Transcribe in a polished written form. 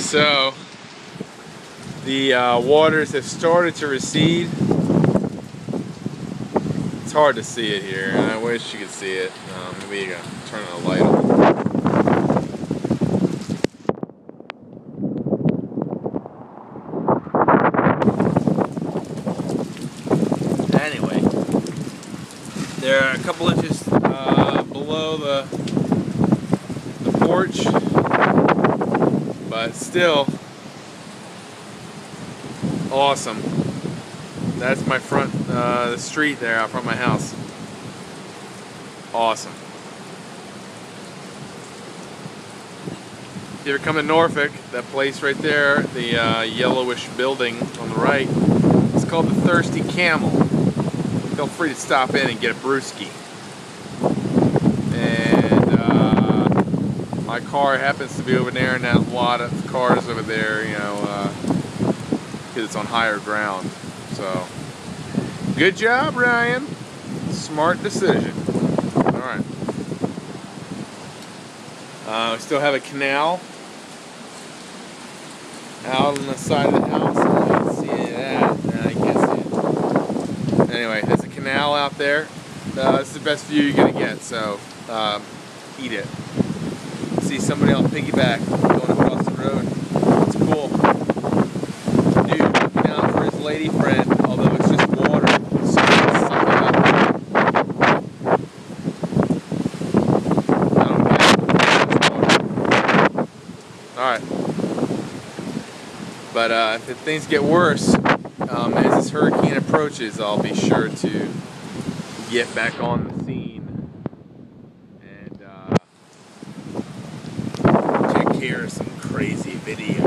So the waters have started to recede. It's hard to see it here, and I wish you could see it. Maybe you can turn the light on. Anyway, they're a couple inches below the porch, but still awesome. That's my front, the street there out front of my house. Awesome. If you ever come to Norfolk, that place right there, the yellowish building on the right, it's called the Thirsty Camel. Feel free to stop in and get a brewski. And my car happens to be over there, and that lot of cars over there, you know, because it's on higher ground. So, good job, Ryan. Smart decision. Alright. We still have a canal out on the side of the house. I can't see any of that. No, you can't see it. Anyway, there's a canal out there. This is the best view you're going to get, so eat it. See somebody on piggyback going across the road. It's cool. Dude looking out for his lady friend, although it's just water. So it's something up. I don't get it. Alright. But if things get worse, as this hurricane approaches, I'll be sure to get back on the scene and take care of some crazy video.